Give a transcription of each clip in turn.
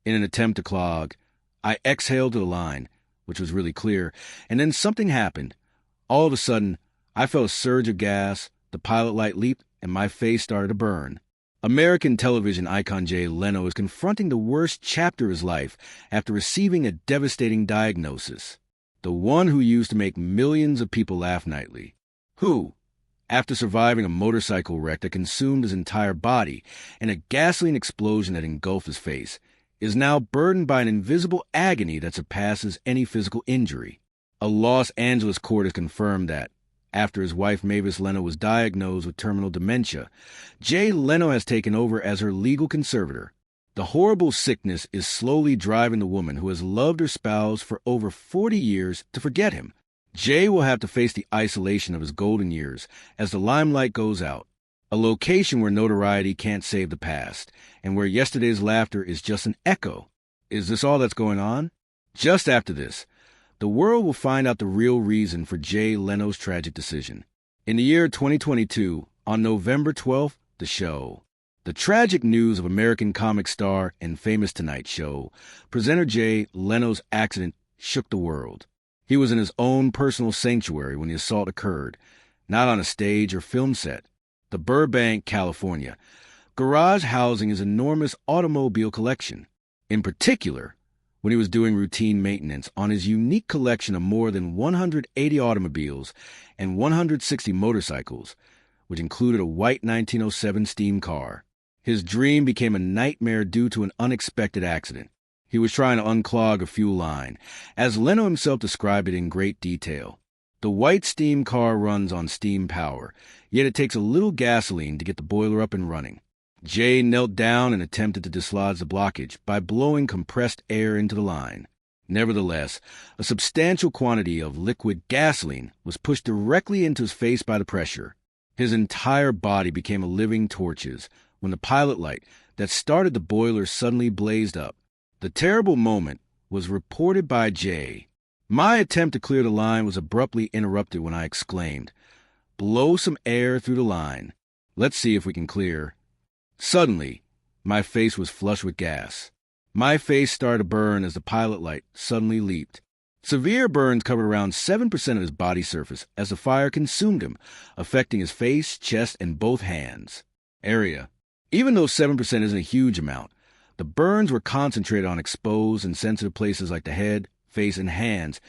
In an attempt to clog, I exhaled to the line, which was really clear, and then something happened. All of a sudden, I felt a surge of gas, the pilot light leaped, and my face started to burn. American television icon Jay Leno is confronting the worst chapter of his life after receiving a devastating diagnosis. The one who used to make millions of people laugh nightly. Who, after surviving a motorcycle wreck that consumed his entire body and a gasoline explosion that engulfed his face, is now burdened by an invisible agony that surpasses any physical injury. A Los Angeles court has confirmed that, after his wife Mavis Leno was diagnosed with terminal dementia, Jay Leno has taken over as her legal conservator. The horrible sickness is slowly driving the woman who has loved her spouse for over 40 years to forget him. Jay will have to face the isolation of his golden years as the limelight goes out, a location where notoriety can't save the past, and where yesterday's laughter is just an echo. Is this all that's going on? Just after this, the world will find out the real reason for Jay Leno's tragic decision. In the year 2022, on November 12th, the show. The tragic news of American comic star and famous Tonight Show presenter Jay Leno's accident shook the world. He was in his own personal sanctuary when the assault occurred, not on a stage or film set. The Burbank, California, garage housing his enormous automobile collection. In particular, when he was doing routine maintenance on his unique collection of more than 180 automobiles and 160 motorcycles, which included a white 1907 steam car. His dream became a nightmare due to an unexpected accident. He was trying to unclog a fuel line, as Leno himself described it in great detail. The white steam car runs on steam power, yet it takes a little gasoline to get the boiler up and running. Jay knelt down and attempted to dislodge the blockage by blowing compressed air into the line. Nevertheless, a substantial quantity of liquid gasoline was pushed directly into his face by the pressure. His entire body became a living torches when the pilot light that started the boiler suddenly blazed up. The terrible moment was reported by Jay. My attempt to clear the line was abruptly interrupted when I exclaimed, "Blow some air through the line. Let's see if we can clear." Suddenly, my face was flush with gas. My face started to burn as the pilot light suddenly leaped. Severe burns covered around 7% of his body surface as the fire consumed him, affecting his face, chest, and both hands. Area. Even though 7% isn't a huge amount, the burns were concentrated on exposed and sensitive places like the head, face, and hands.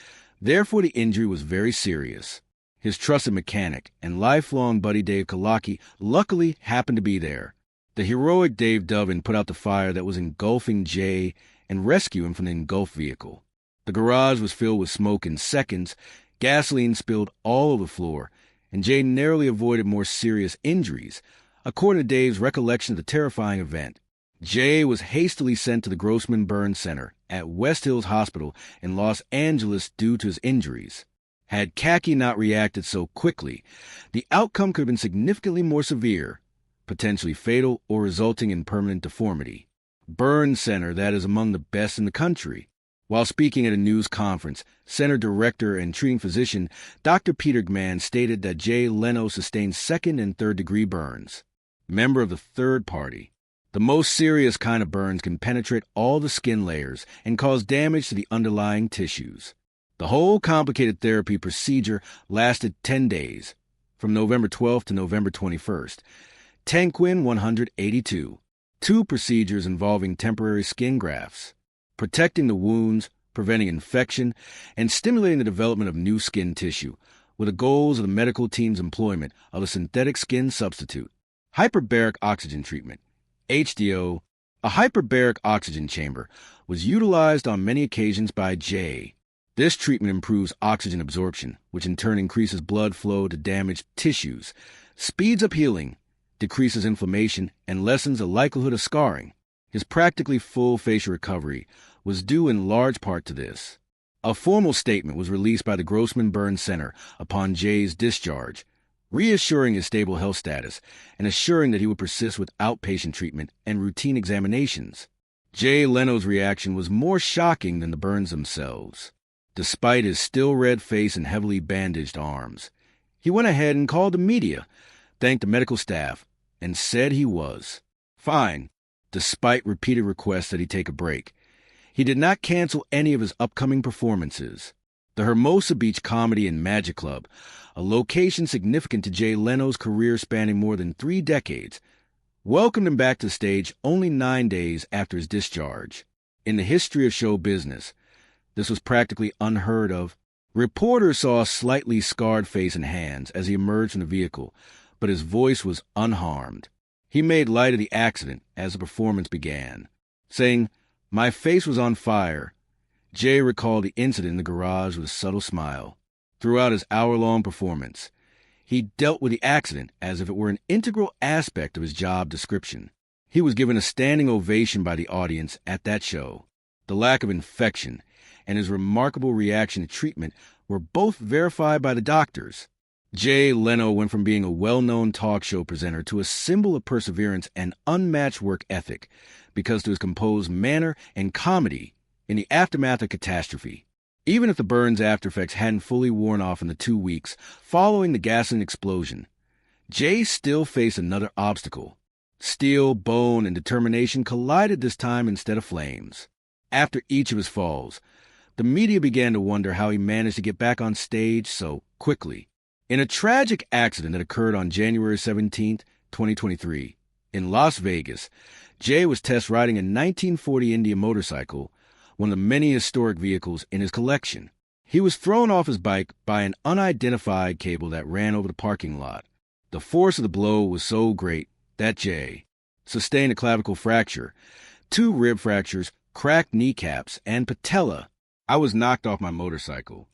Therefore, the injury was very serious. His trusted mechanic and lifelong buddy Dave Kalaki luckily happened to be there. The heroic Dave Dovin put out the fire that was engulfing Jay and rescued him from the engulfed vehicle. The garage was filled with smoke in seconds, gasoline spilled all over the floor, and Jay narrowly avoided more serious injuries, according to Dave's recollection of the terrifying event. Jay was hastily sent to the Grossman Burn Center at West Hills Hospital in Los Angeles due to his injuries. Had Kaki not reacted so quickly, the outcome could have been significantly more severe, potentially fatal or resulting in permanent deformity. Burn Center that is among the best in the country. While speaking at a news conference, center director and treating physician Dr. Peter Gman stated that Jay Leno sustained second and third-degree burns. Member of the third party. The most serious kind of burns can penetrate all the skin layers and cause damage to the underlying tissues. The whole complicated therapy procedure lasted 10 days, from November 12th to November 21st. Tenquin 182. 2 procedures involving temporary skin grafts, protecting the wounds, preventing infection, and stimulating the development of new skin tissue, with the goals of the medical team's employment of a synthetic skin substitute. Hyperbaric oxygen treatment, HDO. A hyperbaric oxygen chamber was utilized on many occasions by Jay. This treatment improves oxygen absorption, which in turn increases blood flow to damaged tissues, speeds up healing, decreases inflammation, and lessens the likelihood of scarring. His practically full facial recovery was due in large part to this. A formal statement was released by the Grossman Burn Center upon Jay's discharge, reassuring his stable health status and assuring that he would persist with outpatient treatment and routine examinations. Jay Leno's reaction was more shocking than the burns themselves. Despite his still red face and heavily bandaged arms, he went ahead and called the media, thanked the medical staff, and said he was fine, despite repeated requests that he take a break. He did not cancel any of his upcoming performances. The Hermosa Beach Comedy and Magic Club, a location significant to Jay Leno's career spanning more than 3 decades, welcomed him back to the stage only 9 days after his discharge. In the history of show business, this was practically unheard of. Reporters saw a slightly scarred face and hands as he emerged from the vehicle, but his voice was unharmed. He made light of the accident as the performance began, saying, "My face was on fire." Jay recalled the incident in the garage with a subtle smile. Throughout his hour-long performance, he dealt with the accident as if it were an integral aspect of his job description. He was given a standing ovation by the audience at that show. The lack of infection and his remarkable reaction to treatment were both verified by the doctors. Jay Leno went from being a well-known talk show presenter to a symbol of perseverance and unmatched work ethic because to his composed manner and comedy in the aftermath of catastrophe. Even if the burn's aftereffects hadn't fully worn off in the 2 weeks following the gasoline explosion, Jay still faced another obstacle. Steel, bone, and determination collided this time instead of flames. After each of his falls, the media began to wonder how he managed to get back on stage so quickly. In a tragic accident that occurred on January 17, 2023, in Las Vegas, Jay was test riding a 1940 India motorcycle, one of the many historic vehicles in his collection. He was thrown off his bike by an unidentified cable that ran over the parking lot. The force of the blow was so great that Jay sustained a clavicle fracture, 2 rib fractures, cracked kneecaps, and patella. "I was knocked off my motorcycle.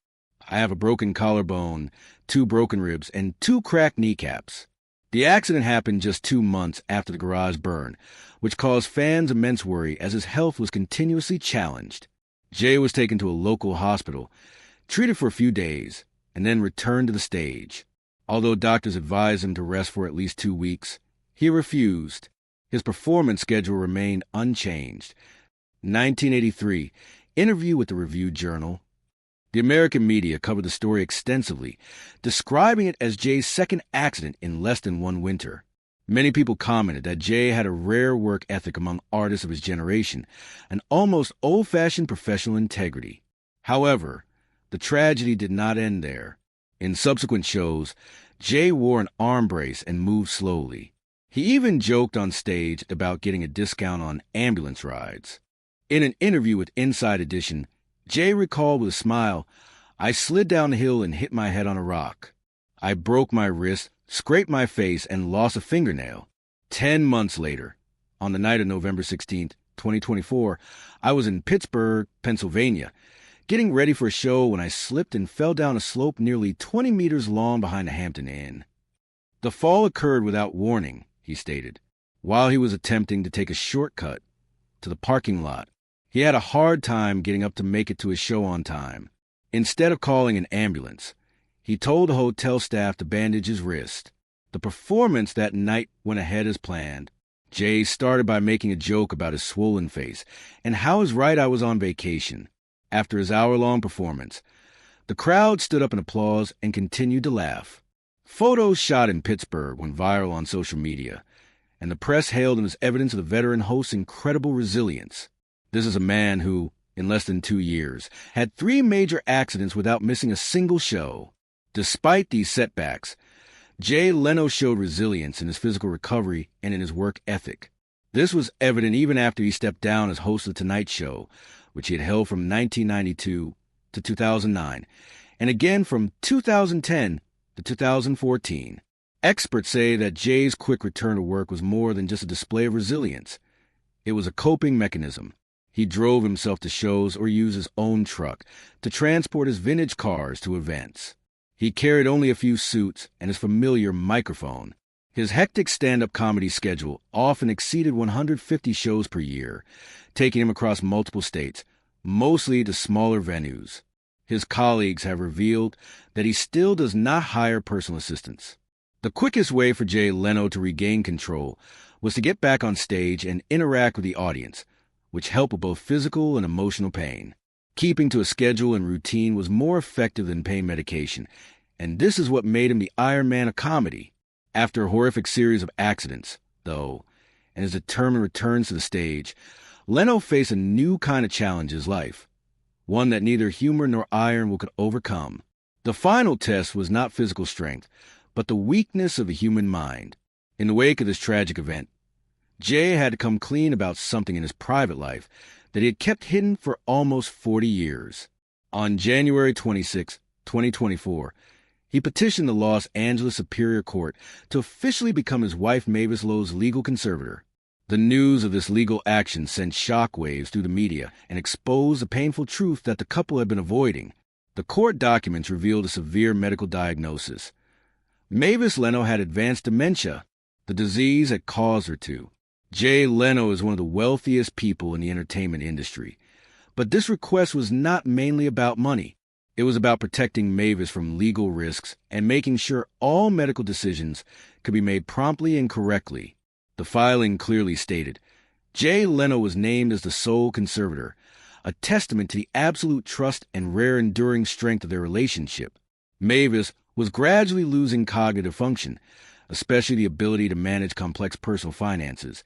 I have a broken collarbone, 2 broken ribs, and 2 cracked kneecaps." The accident happened just 2 months after the garage burn, which caused fans immense worry as his health was continuously challenged. Jay was taken to a local hospital, treated for a few days, and then returned to the stage. Although doctors advised him to rest for at least 2 weeks, he refused. His performance schedule remained unchanged. 1983, interview with the Review Journal. The American media covered the story extensively, describing it as Jay's second accident in less than 1 winter. Many people commented that Jay had a rare work ethic among artists of his generation, an almost old-fashioned professional integrity. However, the tragedy did not end there. In subsequent shows, Jay wore an arm brace and moved slowly. He even joked on stage about getting a discount on ambulance rides. In an interview with Inside Edition, Jay recalled with a smile, "I slid down the hill and hit my head on a rock. I broke my wrist, scraped my face, and lost a fingernail. 10 months later, on the night of November 16, 2024, I was in Pittsburgh, Pennsylvania, getting ready for a show when I slipped and fell down a slope nearly 20 meters long behind the Hampton Inn." The fall occurred without warning, he stated, while he was attempting to take a shortcut to the parking lot. He had a hard time getting up to make it to his show on time. Instead of calling an ambulance, he told the hotel staff to bandage his wrist. The performance that night went ahead as planned. Jay started by making a joke about his swollen face and how his right eye was on vacation. After his hour-long performance, the crowd stood up in applause and continued to laugh. Photos shot in Pittsburgh went viral on social media, and the press hailed him as evidence of the veteran host's incredible resilience. This is a man who, in less than 2 years, had 3 major accidents without missing a single show. Despite these setbacks, Jay Leno showed resilience in his physical recovery and in his work ethic. This was evident even after he stepped down as host of The Tonight Show, which he had held from 1992 to 2009, and again from 2010 to 2014. Experts say that Jay's quick return to work was more than just a display of resilience. It was a coping mechanism. He drove himself to shows or used his own truck to transport his vintage cars to events. He carried only a few suits and his familiar microphone. His hectic stand-up comedy schedule often exceeded 150 shows per year, taking him across multiple states, mostly to smaller venues. His colleagues have revealed that he still does not hire personal assistants. The quickest way for Jay Leno to regain control was to get back on stage and interact with the audience, which helped with both physical and emotional pain. Keeping to a schedule and routine was more effective than pain medication, and this is what made him the Iron Man of comedy. After a horrific series of accidents, though, and his determined returns to the stage, Leno faced a new kind of challenge in his life, one that neither humor nor iron could overcome. The final test was not physical strength, but the weakness of the human mind. In the wake of this tragic event, Jay had to come clean about something in his private life that he had kept hidden for almost 40 years. On January 26, 2024, he petitioned the Los Angeles Superior Court to officially become his wife Mavis Leno's legal conservator. The news of this legal action sent shockwaves through the media and exposed the painful truth that the couple had been avoiding. The court documents revealed a severe medical diagnosis. Mavis Leno had advanced dementia. The disease had caused her to. Jay Leno is one of the wealthiest people in the entertainment industry. But this request was not mainly about money. It was about protecting Mavis from legal risks and making sure all medical decisions could be made promptly and correctly. The filing clearly stated, Jay Leno was named as the sole conservator, a testament to the absolute trust and rare enduring strength of their relationship. Mavis was gradually losing cognitive function, especially the ability to manage complex personal finances,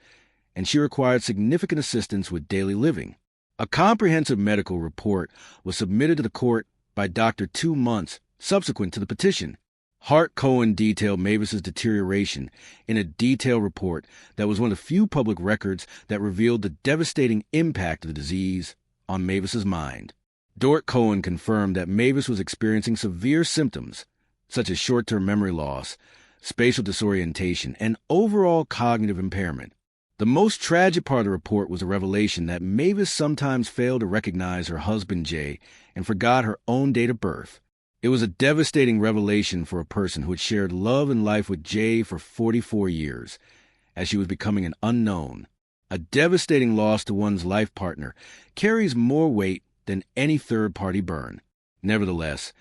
and she required significant assistance with daily living. A comprehensive medical report was submitted to the court by Dr. 2 months subsequent to the petition. Hart Cohen detailed Mavis's deterioration in a detailed report that was one of the few public records that revealed the devastating impact of the disease on Mavis's mind. Dort Cohen confirmed that Mavis was experiencing severe symptoms, such as short-term memory loss, spatial disorientation, and overall cognitive impairment. The most tragic part of the report was the revelation that Mavis sometimes failed to recognize her husband Jay and forgot her own date of birth. It was a devastating revelation for a person who had shared love and life with Jay for 44 years, as she was becoming an unknown. A devastating loss to one's life partner carries more weight than any third-party burn. Nevertheless,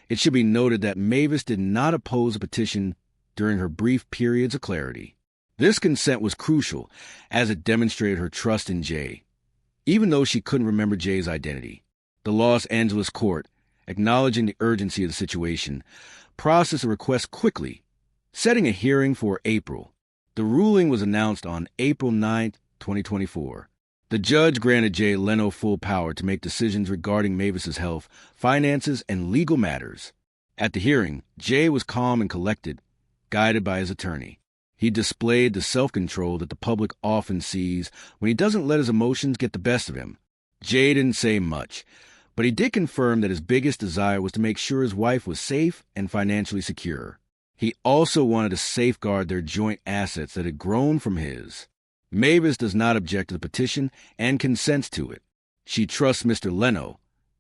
it should be noted that Mavis did not oppose the petition during her brief periods of clarity. This consent was crucial, as it demonstrated her trust in Jay, even though she couldn't remember Jay's identity. The Los Angeles court, acknowledging the urgency of the situation, processed the request quickly, setting a hearing for April. The ruling was announced on April 9, 2024. The judge granted Jay Leno full power to make decisions regarding Mavis's health, finances, and legal matters. At the hearing, Jay was calm and collected, guided by his attorney. He displayed the self-control that the public often sees when he doesn't let his emotions get the best of him. Jay didn't say much, but he did confirm that his biggest desire was to make sure his wife was safe and financially secure. He also wanted to safeguard their joint assets that had grown from his. Mavis does not object to the petition and consents to it. She trusts Mr. Leno,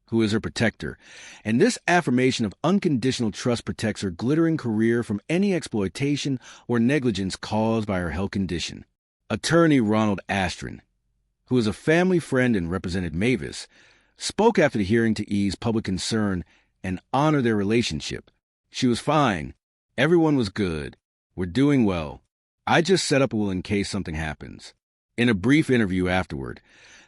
who is her protector, and this affirmation of unconditional trust protects her glittering career from any exploitation or negligence caused by her health condition. Attorney Ronald Astron, who is a family friend and represented Mavis, spoke after the hearing to ease public concern and honor their relationship. She was fine. Everyone was good. We're doing well. I just set up a will in case something happens. In a brief interview afterward,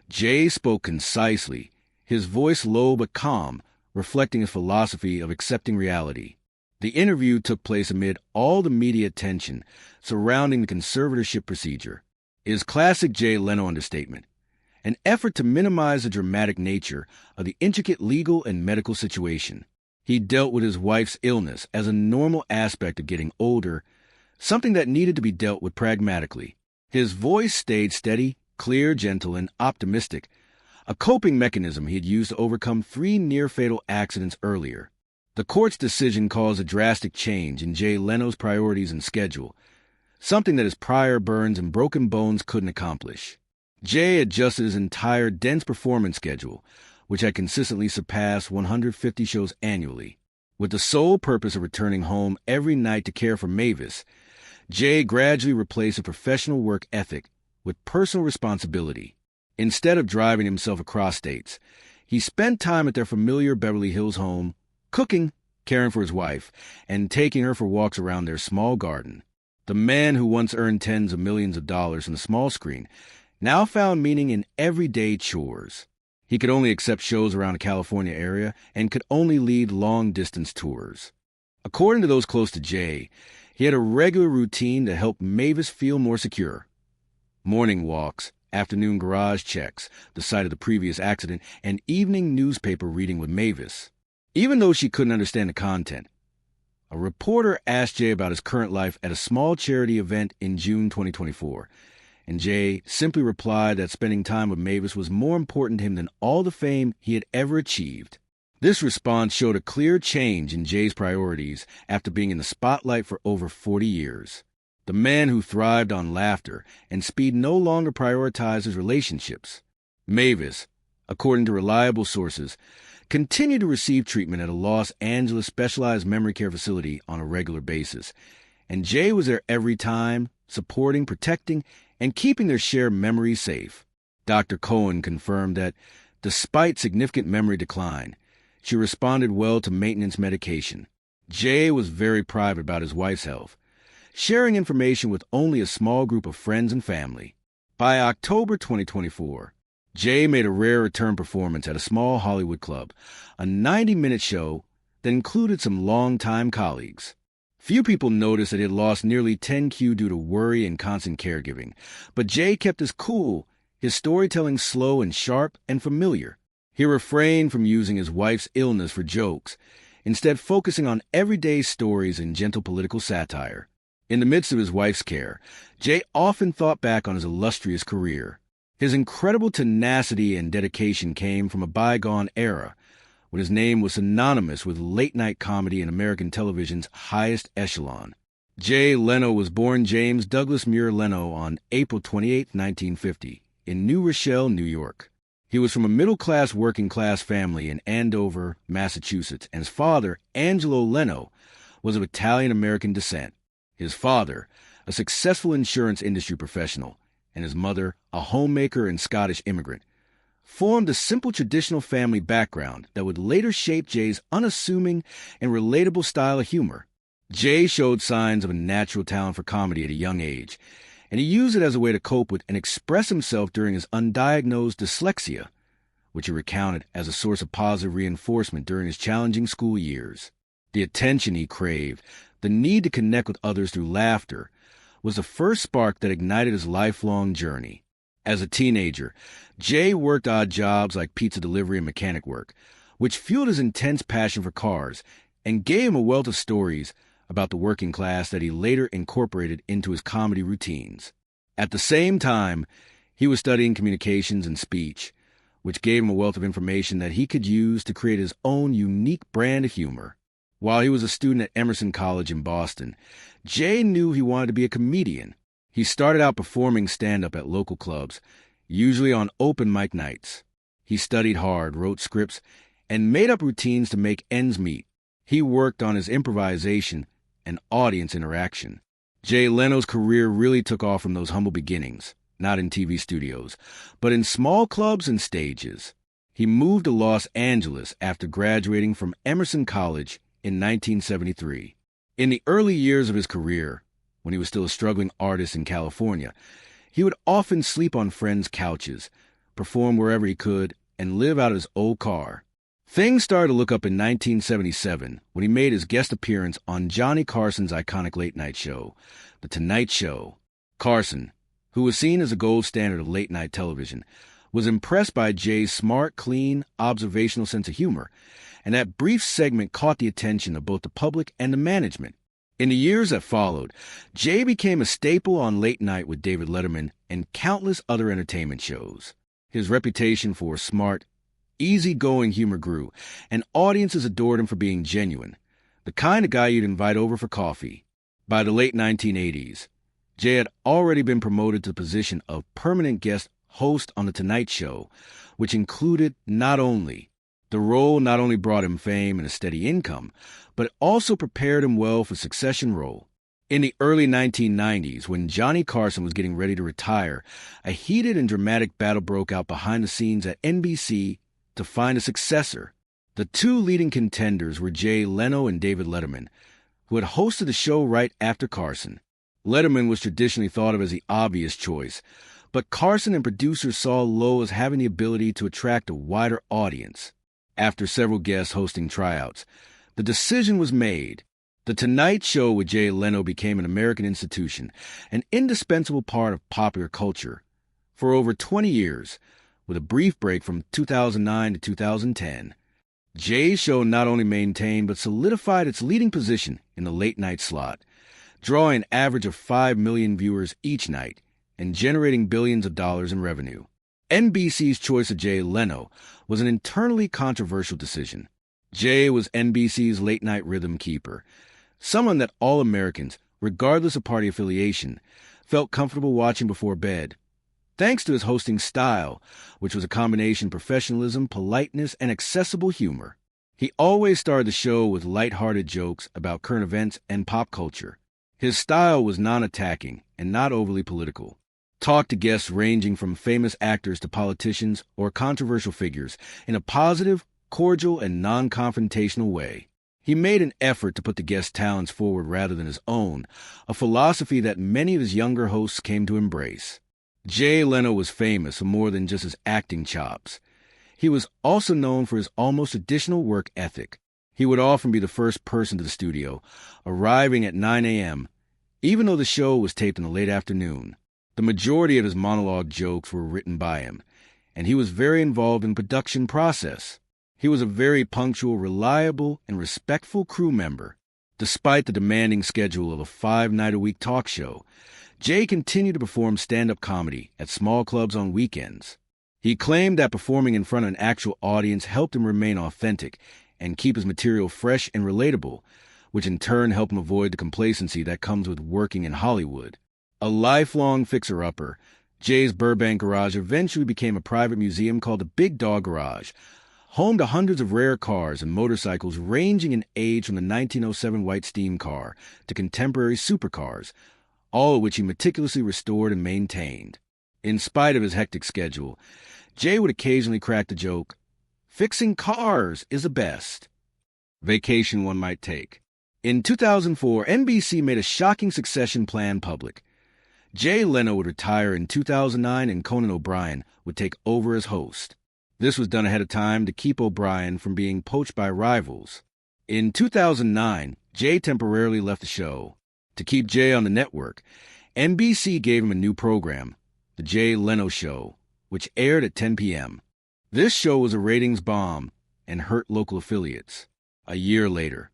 Jay spoke concisely, his voice low but calm, reflecting his philosophy of accepting reality. The interview took place amid all the media attention surrounding the conservatorship procedure. It is classic Jay Leno understatement, an effort to minimize the dramatic nature of the intricate legal and medical situation. He dealt with his wife's illness as a normal aspect of getting older, something that needed to be dealt with pragmatically. His voice stayed steady, clear, gentle, and optimistic, a coping mechanism he had used to overcome 3 near-fatal accidents earlier. The court's decision caused a drastic change in Jay Leno's priorities and schedule, something that his prior burns and broken bones couldn't accomplish. Jay adjusted his entire dense performance schedule, which had consistently surpassed 150 shows annually. With the sole purpose of returning home every night to care for Mavis, Jay gradually replaced a professional work ethic with personal responsibility. Instead of driving himself across states, he spent time at their familiar Beverly Hills home, cooking, caring for his wife, and taking her for walks around their small garden. The man who once earned tens of millions of dollars on the small screen now found meaning in everyday chores. He could only accept shows around the California area and could only lead long-distance tours. According to those close to Jay, he had a regular routine to help Mavis feel more secure. Morning walks, afternoon garage checks, the site of the previous accident, and evening newspaper reading with Mavis. Even though she couldn't understand the content, a reporter asked Jay about his current life at a small charity event in June 2024, and Jay simply replied that spending time with Mavis was more important to him than all the fame he had ever achieved. This response showed a clear change in Jay's priorities after being in the spotlight for over 40 years. The man who thrived on laughter and speed no longer prioritizes relationships. Mavis, according to reliable sources, continued to receive treatment at a Los Angeles specialized memory care facility on a regular basis, and Jay was there every time, supporting, protecting, and keeping their shared memories safe. Dr. Cohen confirmed that, despite significant memory decline, she responded well to maintenance medication. Jay was very private about his wife's health, sharing information with only a small group of friends and family. By October 2024, Jay made a rare return performance at a small Hollywood club, a 90-minute show that included some longtime colleagues. Few people noticed that he had lost nearly 10 kg due to worry and constant caregiving, but Jay kept his cool, his storytelling slow and sharp and familiar. He refrained from using his wife's illness for jokes, instead focusing on everyday stories and gentle political satire. In the midst of his wife's care, Jay often thought back on his illustrious career. His incredible tenacity and dedication came from a bygone era, when his name was synonymous with late-night comedy in American television's highest echelon. Jay Leno was born James Douglas Muir Leno on April 28, 1950, in New Rochelle, New York. He was from a middle-class, working-class family in Andover, Massachusetts, and his father, Angelo Leno, was of Italian-American descent. His father, a successful insurance industry professional, and his mother, a homemaker and Scottish immigrant, formed a simple traditional family background that would later shape Jay's unassuming and relatable style of humor. Jay showed signs of a natural talent for comedy at a young age, and he used it as a way to cope with and express himself during his undiagnosed dyslexia, which he recounted as a source of positive reinforcement during his challenging school years. The attention he craved, the need to connect with others through laughter, was the first spark that ignited his lifelong journey. As a teenager, Jay worked odd jobs like pizza delivery and mechanic work, which fueled his intense passion for cars and gave him a wealth of stories about the working class that he later incorporated into his comedy routines. At the same time, he was studying communications and speech, which gave him a wealth of information that he could use to create his own unique brand of humor. While he was a student at Emerson College in Boston, Jay knew he wanted to be a comedian. He started out performing stand-up at local clubs, usually on open mic nights. He studied hard, wrote scripts, and made up routines to make ends meet. He worked on his improvisation and audience interaction. Jay Leno's career really took off from those humble beginnings, not in TV studios, but in small clubs and stages. He moved to Los Angeles after graduating from Emerson College in 1973. In the early years of his career, when he was still a struggling artist in California, he would often sleep on friends' couches, perform wherever he could, and live out of his old car. Things started to look up in 1977 when he made his guest appearance on Johnny Carson's iconic late-night show, The Tonight Show. Carson, who was seen as a gold standard of late-night television, was impressed by Jay's smart, clean, observational sense of humor, and that brief segment caught the attention of both the public and the management. In the years that followed, Jay became a staple on Late Night with David Letterman and countless other entertainment shows. His reputation for smart, easygoing humor grew, and audiences adored him for being genuine, the kind of guy you'd invite over for coffee. By the late 1980s, Jay had already been promoted to the position of permanent guest host on The Tonight Show, which included the role not only brought him fame and a steady income, but it also prepared him well for succession role. In the early 1990s, when Johnny Carson was getting ready to retire, a heated and dramatic battle broke out behind the scenes at NBC to find a successor. The two leading contenders were Jay Leno and David Letterman, who had hosted the show right after Carson. Letterman was traditionally thought of as the obvious choice, but Carson and producers saw Lowe as having the ability to attract a wider audience. After several guests hosting tryouts, the decision was made. The Tonight Show with Jay Leno became an American institution, an indispensable part of popular culture, For over 20 years, with a brief break from 2009 to 2010, Jay's show not only maintained but solidified its leading position in the late-night slot, drawing an average of 5 million viewers each night and generating billions of dollars in revenue. NBC's choice of Jay Leno was an internally controversial decision. Jay was NBC's late-night rhythm keeper, someone that all Americans, regardless of party affiliation, felt comfortable watching before bed. Thanks to his hosting style, which was a combination of professionalism, politeness, and accessible humor. He always started the show with light-hearted jokes about current events and pop culture. His style was non-attacking and not overly political. Talked to guests ranging from famous actors to politicians or controversial figures in a positive, cordial, and non-confrontational way. He made an effort to put the guest's talents forward rather than his own, a philosophy that many of his younger hosts came to embrace. Jay Leno was famous for more than just his acting chops. He was also known for his almost traditional work ethic. He would often be the first person to the studio, arriving at 9 a.m., even though the show was taped in the late afternoon. The majority of his monologue jokes were written by him, and he was very involved in the production process. He was a very punctual, reliable, and respectful crew member. Despite the demanding schedule of a 5-night-a-week talk show, Jay continued to perform stand-up comedy at small clubs on weekends. He claimed that performing in front of an actual audience helped him remain authentic and keep his material fresh and relatable, which in turn helped him avoid the complacency that comes with working in Hollywood. A lifelong fixer-upper, Jay's Burbank garage eventually became a private museum called the Big Dog Garage, home to hundreds of rare cars and motorcycles ranging in age from the 1907 white steam car to contemporary supercars, all of which he meticulously restored and maintained. In spite of his hectic schedule, Jay would occasionally crack the joke, "Fixing cars is the best vacation one might take." In 2004, NBC made a shocking succession plan public. Jay Leno would retire in 2009 and Conan O'Brien would take over as host. This was done ahead of time to keep O'Brien from being poached by rivals. In 2009, Jay temporarily left the show. To keep Jay on the network, NBC gave him a new program, The Jay Leno Show, which aired at 10 p.m. This show was a ratings bomb and hurt local affiliates. A year later,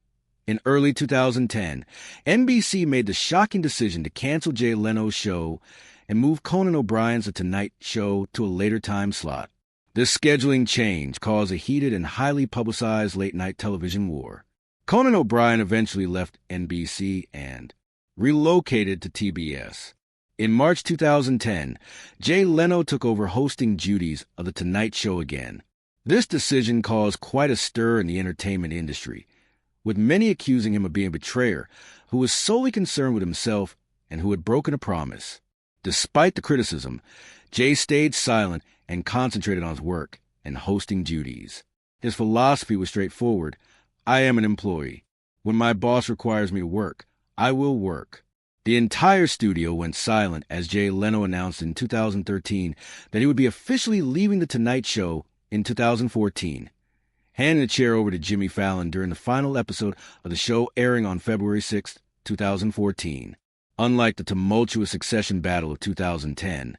in early 2010, NBC made the shocking decision to cancel Jay Leno's show and move Conan O'Brien's The Tonight Show to a later time slot. This scheduling change caused a heated and highly publicized late-night television war. Conan O'Brien eventually left NBC and relocated to TBS. In March 2010, Jay Leno took over hosting duties of The Tonight Show again. This decision caused quite a stir in the entertainment industry, with many accusing him of being a betrayer who was solely concerned with himself and who had broken a promise. Despite the criticism, Jay stayed silent and concentrated on his work and hosting duties. His philosophy was straightforward. I am an employee. When my boss requires me to work, I will work. The entire studio went silent as Jay Leno announced in 2013 that he would be officially leaving The Tonight Show in 2014, handing the chair over to Jimmy Fallon during the final episode of the show airing on February 6, 2014. Unlike the tumultuous succession battle of 2010,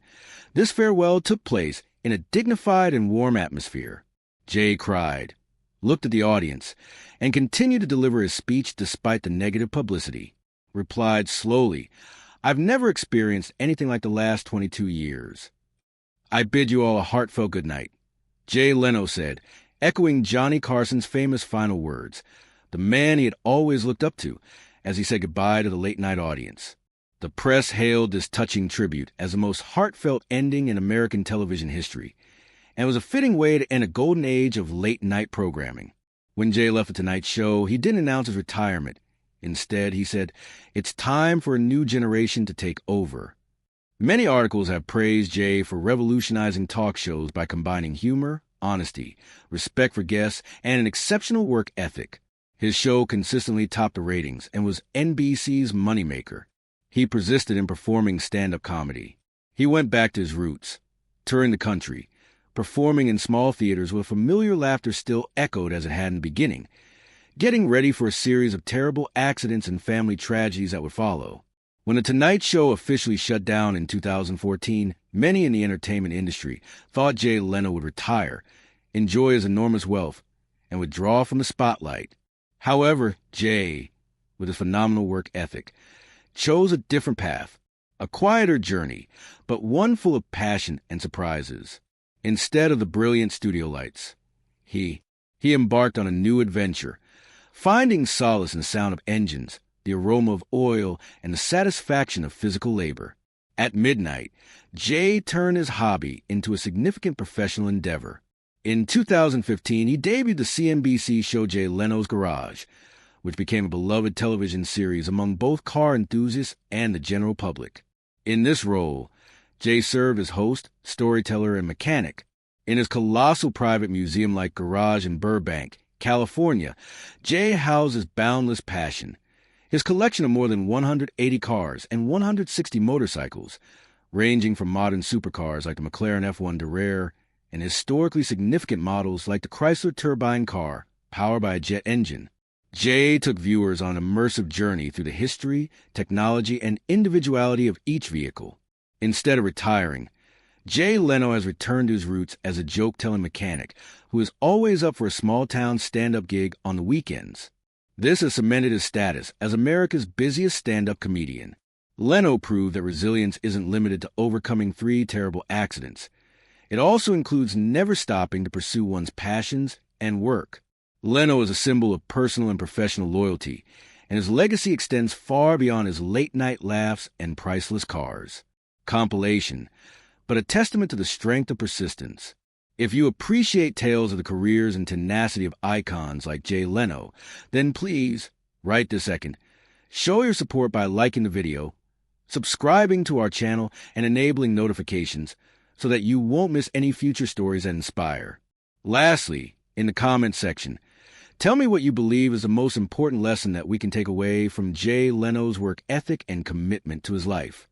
this farewell took place in a dignified and warm atmosphere. Jay cried, looked at the audience, and continued to deliver his speech despite the negative publicity. Replied slowly, I've never experienced anything like the last 22 years. I bid you all a heartfelt good night. Jay Leno said, echoing Johnny Carson's famous final words, the man he had always looked up to, as he said goodbye to the late-night audience. The press hailed this touching tribute as the most heartfelt ending in American television history, and was a fitting way to end a golden age of late-night programming. When Jay left The Tonight Show, he didn't announce his retirement. Instead, he said, it's time for a new generation to take over. Many articles have praised Jay for revolutionizing talk shows by combining humor, honesty, respect for guests, and an exceptional work ethic. His show consistently topped the ratings and was NBC's moneymaker. He persisted in performing stand-up comedy. He went back to his roots, touring the country, performing in small theaters where familiar laughter still echoed as it had in the beginning, getting ready for a series of terrible accidents and family tragedies that would follow. When The Tonight Show officially shut down in 2014, many in the entertainment industry thought Jay Leno would retire, enjoy his enormous wealth, and withdraw from the spotlight. However, Jay, with his phenomenal work ethic, chose a different path, a quieter journey, but one full of passion and surprises. Instead of the brilliant studio lights, he embarked on a new adventure, finding solace in the sound of engines, the aroma of oil, and the satisfaction of physical labor. At midnight, Jay turned his hobby into a significant professional endeavor. In 2015, he debuted the CNBC show Jay Leno's Garage, which became a beloved television series among both car enthusiasts and the general public. In this role, Jay served as host, storyteller, and mechanic. In his colossal private museum-like garage in Burbank, California, Jay houses boundless passion. His collection of more than 180 cars and 160 motorcycles, ranging from modern supercars like the McLaren F1 de Rare and historically significant models like the Chrysler Turbine car, powered by a jet engine. Jay took viewers on an immersive journey through the history, technology, and individuality of each vehicle. Instead of retiring, Jay Leno has returned to his roots as a joke-telling mechanic who is always up for a small-town stand-up gig on the weekends. This has cemented his status as America's busiest stand-up comedian. Leno proved that resilience isn't limited to overcoming 3 terrible accidents. It also includes never stopping to pursue one's passions and work. Leno is a symbol of personal and professional loyalty, and his legacy extends far beyond his late-night laughs and priceless cars. Compilation, but a testament to the strength of persistence. If you appreciate tales of the careers and tenacity of icons like Jay Leno, then please, right this second, show your support by liking the video, subscribing to our channel, and enabling notifications so that you won't miss any future stories that inspire. Lastly, in the comments section, tell me what you believe is the most important lesson that we can take away from Jay Leno's work ethic and commitment to his life.